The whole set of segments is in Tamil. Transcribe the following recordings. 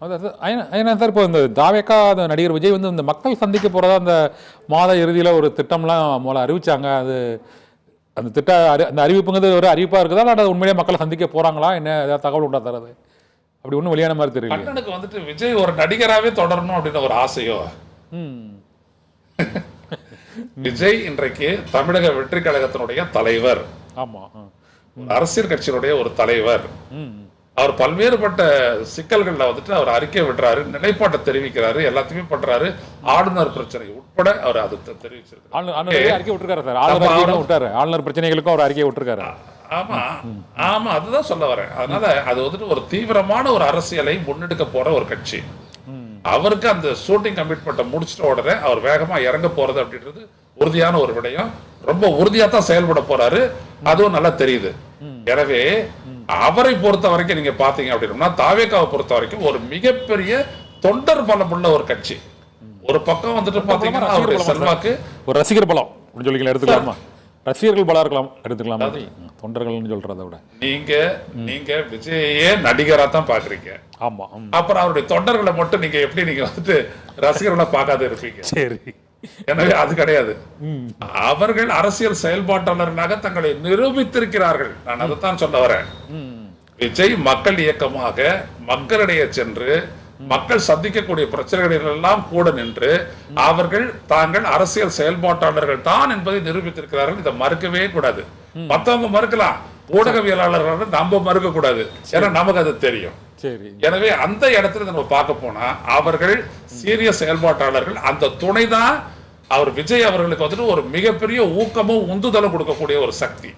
ஏன்னா சார் இப்போ இந்த தாவேக்கா அந்த நடிகர் விஜய் வந்து இந்த மக்கள் சந்திக்க போகிறதா அந்த மாத இறுதியில் ஒரு திட்டம்லாம் முதல்ல அறிவிச்சாங்க. அது அந்த அந்த அறிவிப்புங்கிறது ஒரு அறிவிப்பாக இருக்குதா, இல்லை உண்மையிலேயே மக்களை சந்திக்க போகிறாங்களா, என்ன ஏதாவது தகவல் உண்டா தரது? அப்படி ஒன்றும் வெளியான மாதிரி தெரியல. கண்ணனுக்கு வந்துட்டு விஜய் ஒரு நடிகராகவே தொடரணும் அப்படின்னு ஒரு ஆசையோ? விஜய் இன்றைக்கு தமிழக வெற்றி கழகத்தினுடைய தலைவர், ஆமாம், அரசியல் கட்சியினுடைய ஒரு தலைவர். அவர் பல்வேறுபட்ட சிக்கல்கள்ல வந்துட்டு அவர் அறிக்கை விடுறாரு, நிலைப்பாட்டை தெரிவிக்கிறாரு, எல்லாத்தையுமே பண்றாரு. ஆளுநர் பிரச்சனை உட்பட அவர் அதை தெரிவிச்சிருக்காரு. ஆளுநர் பிரச்சனைகளுக்கும் அவர் அறிக்கை விட்டுருக்காரு. ஆமா ஆமா, அதுதான் சொல்ல வரேன். அதனால அது வந்துட்டு ஒரு தீவிரமான ஒரு அரசியலை முன்னெடுக்க போற ஒரு கட்சி. அவருக்கு அந்த ஷூட்டிங் கமிட்மெண்ட்டை முடிச்சிட்ட உடனே அவர் வேகமா இறங்க போறது அப்படின்றது உறுதியான ஒரு விடயம். ரொம்ப உறுதியா தான் செயல்பட போறாரு, அதுவும் நல்லா தெரியுது. எனவே அவரை பொறுத்த வரைக்கும் நீங்க பாத்தீங்க அப்படின்னா, தாவேக்காவை பொறுத்த வரைக்கும் ஒரு மிகப்பெரிய தொண்டர் பலம் உள்ள ஒரு கட்சி. ஒரு பக்கம் வந்துட்டு பாத்தீங்கன்னா அவருடைய செல்வாக்கு, ஒரு ரசிகர் பலம் சொல்லிக்கலாம், எடுத்துக்கலாமா? ரசிகர்கள் பலம் இருக்கலாம், எடுத்துக்கலாமா? தொண்டர்கள்னு சொல்றதை விட நீங்க விஜயே நடிகரா தான் பாக்குறீங்க. ஆமா, அப்புறம் அவருடைய தொண்டர்களை மட்டும் நீங்க எப்படி நீங்க வந்துட்டு ரசிகர்களை பார்க்காத இருப்பீங்க? சரி, எனவே அது கிடையாது. அவர்கள் அரசியல் செயல்பாட்டாளர்களாக தங்களை நிரூபித்திருக்கிறார்கள். நான் அதைத்தான் சொல்ல வரேன். விஜய் மக்கள் இயக்கமாக மக்களிடையே சென்று மக்கள் சந்திக்கக்கூடிய பிரச்சனைகளில் எல்லாம் கூட நின்று அவர்கள் தாங்கள் அரசியல் செயல்பாட்டாளர்கள் தான் என்பதை நிரூபித்திருக்கிறார்கள். இதை மறுக்கவே கூடாது. மற்றவங்க மறுக்கலாம், ஊடகவியலாளர்கள் நம்ம மறுக்க கூடாது, ஏன்னா நமக்கு அது தெரியும். எனவே அந்த இடத்துல நம்ம பார்க்க போனா அவர்கள் சீரிய செயல்பாட்டாளர்கள். அந்த துணை தான் அவர் விஜய் அவர்களுக்கு வந்துட்டு ஒரு மிகப்பெரிய ஊக்கமும் உந்துதலும் கொடுக்கக்கூடிய ஒரு சக்தி.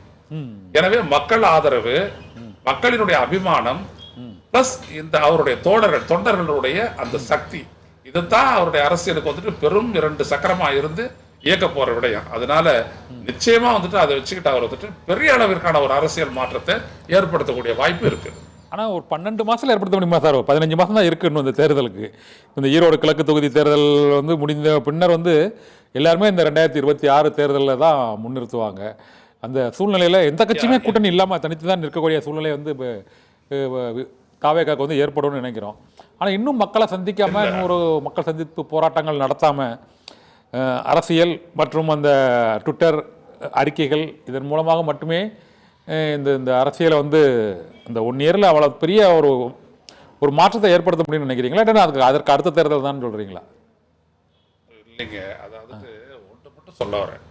எனவே மக்கள் ஆதரவு, மக்களினுடைய அபிமானம் பிளஸ் இந்த அவருடைய தொண்டர்களுடைய அந்த சக்தி, இதுதான் அவருடைய அரசியலுக்கு வந்துட்டு பெரும் 2 சக்கரமா இருந்து இயக்க போற விடயம். அதனால நிச்சயமா வந்துட்டு அதை வச்சுக்கிட்டு அவர் வந்துட்டு பெரிய அளவிற்கான ஒரு அரசியல் மாற்றத்தை ஏற்படுத்தக்கூடிய வாய்ப்பு இருக்கு. ஆனால் ஒரு 12 மாதத்தில் ஏற்படுத்த முடியுமா சார்? 15 மாதம் தான் இருக்குன்னு இந்த தேர்தலுக்கு. இந்த ஈரோடு கிழக்கு தொகுதி தேர்தல் வந்து முடிந்த பின்னர் வந்து எல்லாருமே இந்த 2026 தேர்தலில் தான் முன்னிறுத்துவாங்க. அந்த சூழ்நிலையில் எந்த கட்சியுமே கூட்டணி இல்லாமல் தனித்து தான் இருக்கக்கூடிய சூழ்நிலை வந்து தாவேக்காக்கு வந்து ஏற்படும்னு நினைக்கிறோம். ஆனால் இன்னும் மக்களை சந்திக்காமல், இன்னும் ஒரு மக்கள் சந்திப்பு போராட்டங்கள் நடத்தாமல், அரசியல் மற்றும் அந்த ட்விட்டர் அறிக்கைகள் இதன் மூலமாக மட்டுமே இந்த அரசியலை வந்து இந்த 1 இயரில் அவ்வளோ பெரிய ஒரு மாற்றத்தை ஏற்படுத்த முடியும்னு நினைக்கிறீங்களா, இல்லை அதற்கு அடுத்த தேர்தல் தான் சொல்கிறீங்களா? இல்லைங்க, அதாவது ஒன்று மட்டும் சொல்ல வரேன்.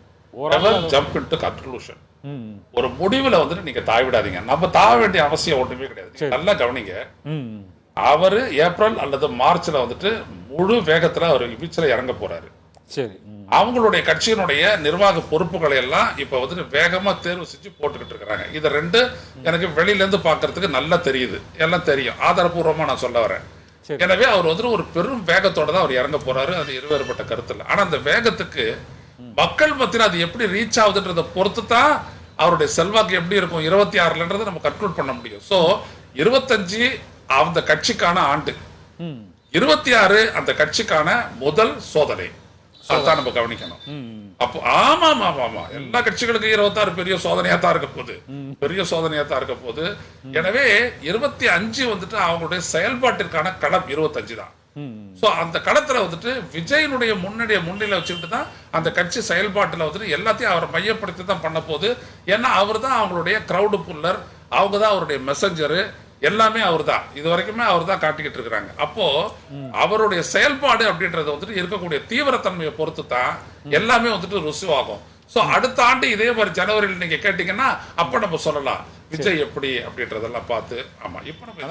Jump into conclusion. ஒரு முடிவுல வந்துட்டு நீங்க தாவிடாதீங்க. நம்ம தாவ வேண்டிய அவசியம் ஒன்றுமே கிடையாது. நல்லா கவனிங்க. அவரு ஏப்ரல் அல்லது மார்ச்ல வந்துட்டு முழு வேகத்துல அவர் பீச்சில் இறங்க போறாரு. சரி, அவங்களுடைய கட்சியினுடைய நிர்வாக பொறுப்புகளை எல்லாம் இப்ப வந்துட்டு வேகமா தேர்வு செஞ்சு போட்டுக்கிட்டு இருக்காங்க. இது 2 எனக்கு வெளியில இருந்து பாக்குறதுக்கு நல்லா தெரியுது, எல்லாம் தெரியும், ஆதாரபூர்வமா நான் சொல்ல வரேன். எனவே அவர் வந்துட்டு ஒரு பெரும் வேகத்தோட தான் அவர் இறங்க போறாரு. அது இருவேறுபட்ட கருத்து இல்லை. ஆனா அந்த வேகத்துக்கு மக்கள் மத்தியில் அது எப்படி ரீச் ஆகுதுன்றதை பொறுத்து தான் அவருடைய செல்வாக்கு எப்படி இருக்கும் 26லன்றதை நம்ம கன்க்ளூட் பண்ண முடியும். சோ 25 அந்த கட்சிக்கான ஆண்டு, 26 அந்த கட்சிக்கான முதல் சோதனை. அதுதான் நம்ம கவனிக்கணும். அப்போ ஆமா ஆமா ஆமா எல்லா கட்சிகளுக்கும் 26 பெரிய சோதனையா தான் இருக்க போகுது, பெரிய சோதனையா தான் இருக்க போகுது. எனவே 25 வந்துட்டு அவங்களுடைய செயல்பாட்டிற்கான களம் 25 தான். சோ அந்த களத்துல வந்துட்டு விஜயனுடைய முன்னிலை வச்சுக்கிட்டு தான் அந்த கட்சி செயல்பாட்டுல வந்துட்டு எல்லாத்தையும் அவரை மையப்படுத்தி தான் பண்ண போகுது. ஏன்னா அவர் தான் அவங்களுடைய கிரவுடு புல்லர், அவங்க தான் அவருடைய மெசஞ்சரு, எல்லாமே அவர் தான். இது வரைக்குமே அவர் தான் காட்டிக்கிட்டு இருக்கிறாங்க. அப்போ அவருடைய செயல்பாடு அப்படின்றது வந்துட்டு இருக்கக்கூடிய தீவிரத்தன்மையை பொறுத்து தான் எல்லாமே வந்துட்டு ருசுவாகும். சோ அடுத்த ஆண்டு இதே மாதிரி ஜனவரியில் நீங்க கேட்டீங்கன்னா அப்ப நம்ம சொல்லலாம் விஜய் எப்படி அப்படின்றதெல்லாம் பார்த்து. ஆமா, இப்ப நம்ம